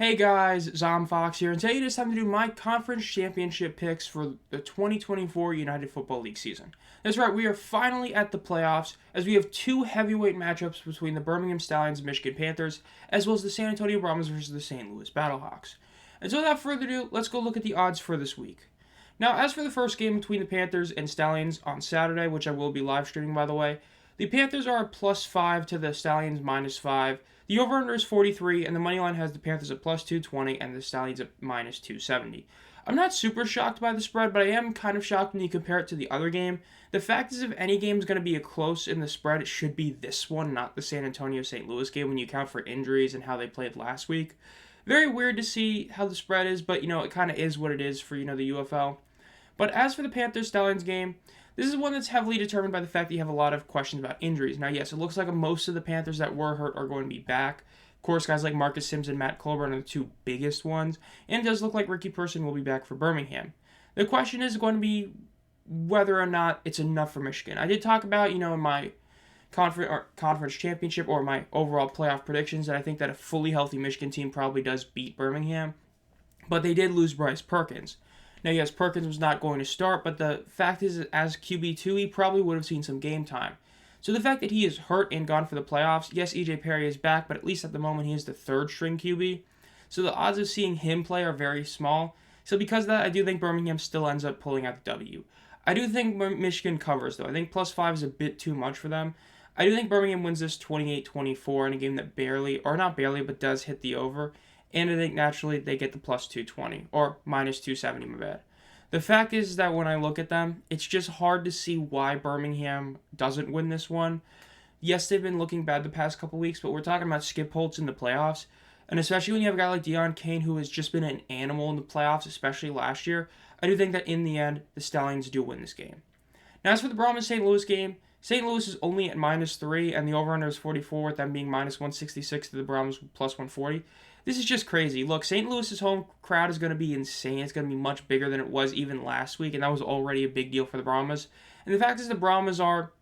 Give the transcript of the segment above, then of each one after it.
Hey guys, Zomfox here, and today it is time to do my conference championship picks for the 2024 United Football League season. That's right, we are finally at the playoffs as we have two heavyweight matchups between the Birmingham Stallions and Michigan Panthers, as well as the San Antonio Brahmas versus the St. Louis Battlehawks. And so without further ado, let's go look at the odds for this week. Now, as for the first game between the Panthers and Stallions on Saturday, which I will be live streaming by the way, the Panthers are at +5 to the Stallions -5. The over-under is 43, and the money line has the Panthers at +220 and the Stallions at -270. I'm not super shocked by the spread, but I am kind of shocked when you compare it to the other game. The fact is, if any game is going to be a close in the spread, it should be this one, not the San Antonio-St. Louis game when you account for injuries and how they played last week. Very weird to see how the spread is, but, it kind of is what it is for, the UFL. But as for the Panthers-Stallions game, this is one that's heavily determined by the fact that you have a lot of questions about injuries. Now, yes, it looks like most of the Panthers that were hurt are going to be back. Of course, guys like Marcus Sims and Matt Colburn are the two biggest ones, and it does look like Ricky Person will be back for Birmingham. The question is going to be whether or not it's enough for Michigan. I did talk about, in my conference championship or my overall playoff predictions that I think that a fully healthy Michigan team probably does beat Birmingham, but they did lose Bryce Perkins. Now, yes, Perkins was not going to start, but the fact is, as QB2, he probably would have seen some game time. So the fact that he is hurt and gone for the playoffs, yes, EJ Perry is back, but at least at the moment he is the third-string QB. So the odds of seeing him play are very small. So because of that, I do think Birmingham still ends up pulling out the W. I do think Michigan covers, though. I think +5 is a bit too much for them. I do think Birmingham wins this 28-24 in a game that barely, or not barely, but does hit the over. And I think naturally they get the +220, or -270, my bad. The fact is that when I look at them, it's just hard to see why Birmingham doesn't win this one. Yes, they've been looking bad the past couple weeks, but we're talking about Skip Holtz in the playoffs. And especially when you have a guy like Deion Kane who has just been an animal in the playoffs, especially last year, I do think that in the end, the Stallions do win this game. Now, as for the Brahmas-St. Louis game, St. Louis is only at -3, and the over-under is 44, with them being -166 to the Brahmas +140. This is just crazy. Look, St. Louis's home crowd is going to be insane. It's going to be much bigger than it was even last week, and that was already a big deal for the Brahmas. And the fact is the Brahmas are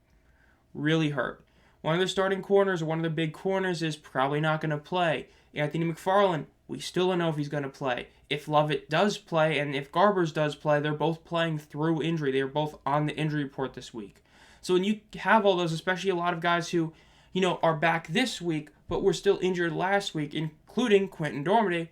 really hurt. One of their starting corners, or one of their big corners, is probably not going to play. Anthony McFarland, we still don't know if he's going to play. If Lovett does play, and if Garbers does play, they're both playing through injury. They are both on the injury report this week. So when you have all those, especially a lot of guys who, are back this week, but were still injured last week, including Quentin Dormady,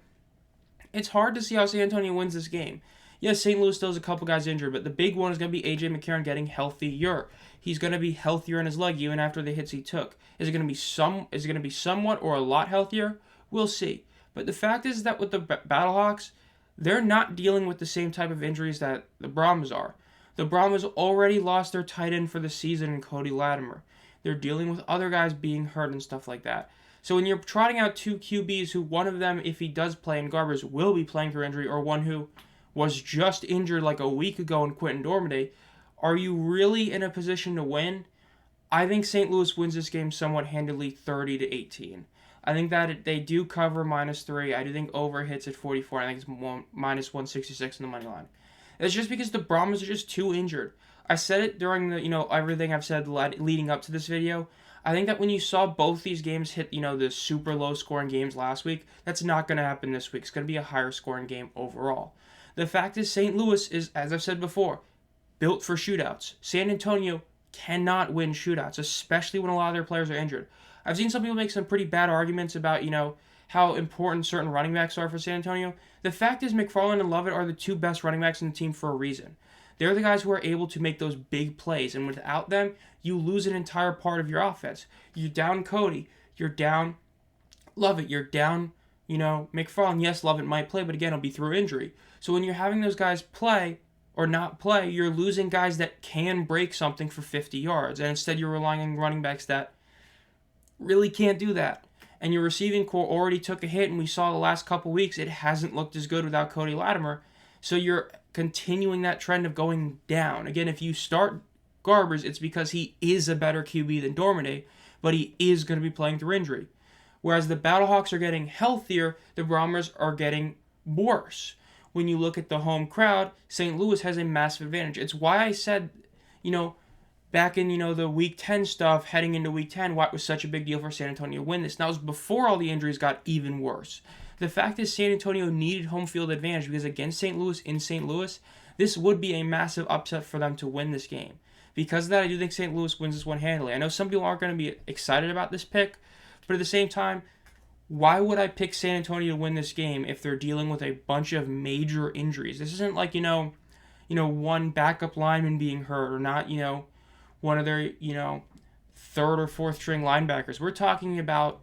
it's hard to see how San Antonio wins this game. Yes, St. Louis still has a couple guys injured, but the big one is going to be A.J. McCarron getting healthier. He's going to be healthier in his leg even after the hits he took. Is it going to be somewhat or a lot healthier? We'll see. But the fact is that with the Battlehawks, they're not dealing with the same type of injuries that the Brahmas are. The Brahmas already lost their tight end for the season in Cody Latimer. They're dealing with other guys being hurt and stuff like that. So when you're trotting out two QBs who one of them, if he does play in Garbers, will be playing through injury, or one who was just injured like a week ago in Quentin Dormady, are you really in a position to win? I think St. Louis wins this game somewhat handily 30-18. I think that they do cover -3. I do think over hits at 44. I think it's -166 in the money line. It's just because the Brahmas are just too injured. I said it during the, everything I've said leading up to this video. I think that when you saw both these games hit, the super low scoring games last week, that's not going to happen this week. It's going to be a higher scoring game overall. The fact is St. Louis is, as I've said before, built for shootouts. San Antonio cannot win shootouts, especially when a lot of their players are injured. I've seen some people make some pretty bad arguments about, how important certain running backs are for San Antonio. The fact is McFarland and Lovett are the two best running backs in the team for a reason. They're the guys who are able to make those big plays, and without them, you lose an entire part of your offense. You're down Cody, you're down Lovett, you're down, McFarland. Yes, Lovett might play, but again, it'll be through injury. So when you're having those guys play or not play, you're losing guys that can break something for 50 yards, and instead you're relying on running backs that really can't do that. And your receiving core already took a hit, and we saw the last couple weeks, it hasn't looked as good without Cody Latimer. So you're continuing that trend of going down. Again, if you start Garbers, it's because he is a better QB than Dormady, but he is going to be playing through injury. Whereas the Battlehawks are getting healthier, the Brahmas are getting worse. When you look at the home crowd, St. Louis has a massive advantage. It's why I said, back in, the Week 10 stuff, heading into Week 10, why it was such a big deal for San Antonio to win this. And that was before all the injuries got even worse. The fact is San Antonio needed home field advantage because against St. Louis in St. Louis, this would be a massive upset for them to win this game. Because of that, I do think St. Louis wins this one handily. I know some people aren't going to be excited about this pick, but at the same time, why would I pick San Antonio to win this game if they're dealing with a bunch of major injuries? This isn't like, one backup lineman being hurt or not, one of their, third or fourth string linebackers. We're talking about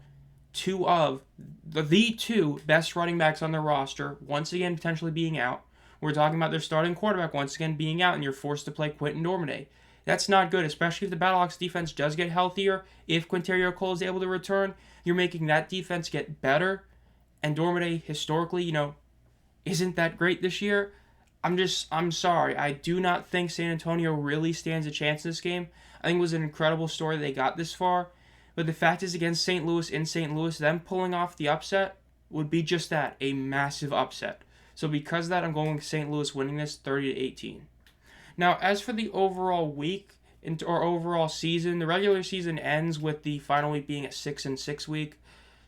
two of the two best running backs on their roster, once again potentially being out. We're talking about their starting quarterback once again being out, and you're forced to play Quentin Dormady. That's not good, especially if the Battlehawks defense does get healthier. If Quinterio Cole is able to return, you're making that defense get better. And Dormady, historically, isn't that great this year. I'm sorry. I do not think San Antonio really stands a chance in this game. I think it was an incredible story they got this far. But the fact is, against St. Louis in St. Louis, them pulling off the upset would be just that, a massive upset. So because of that, I'm going with St. Louis winning this 30-18. Now, as for the overall week or overall season, the regular season ends with the final week being a 6-6 week.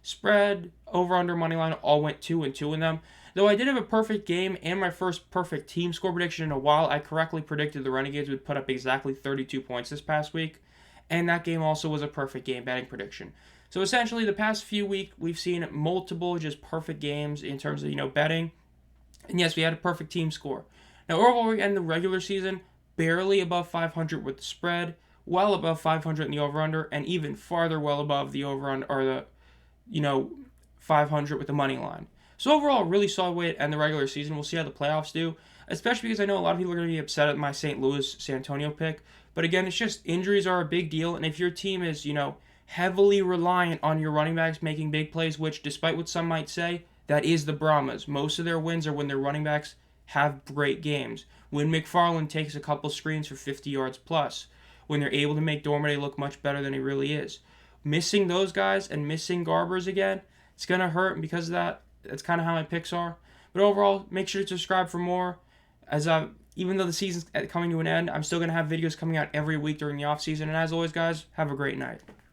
Spread, over/under, money line all went 2-2 in them. Though I did have a perfect game and my first perfect team score prediction in a while, I correctly predicted the Renegades would put up exactly 32 points this past week. And that game also was a perfect game betting prediction. So essentially, the past few weeks, we've seen multiple just perfect games in terms of, betting. And yes, we had a perfect team score. Now, overall, we end the regular season barely above 500 with the spread, well above 500 in the over-under, and even farther well above the over-under, or the, 500 with the money line. So overall, a really solid way to end the regular season. We'll see how the playoffs do, especially because I know a lot of people are going to be upset at my St. Louis San Antonio pick. But again, it's just injuries are a big deal, and if your team is, heavily reliant on your running backs making big plays, which, despite what some might say, that is the Brahmas. Most of their wins are when their running backs have great games. When McFarland takes a couple screens for 50 yards plus. When they're able to make Dormady look much better than he really is. Missing those guys and missing Garbers again, it's going to hurt, and because of that, that's kind of how my picks are. But overall, make sure to subscribe for more. Even though the season's coming to an end, I'm still going to have videos coming out every week during the off season. And as always, guys, have a great night.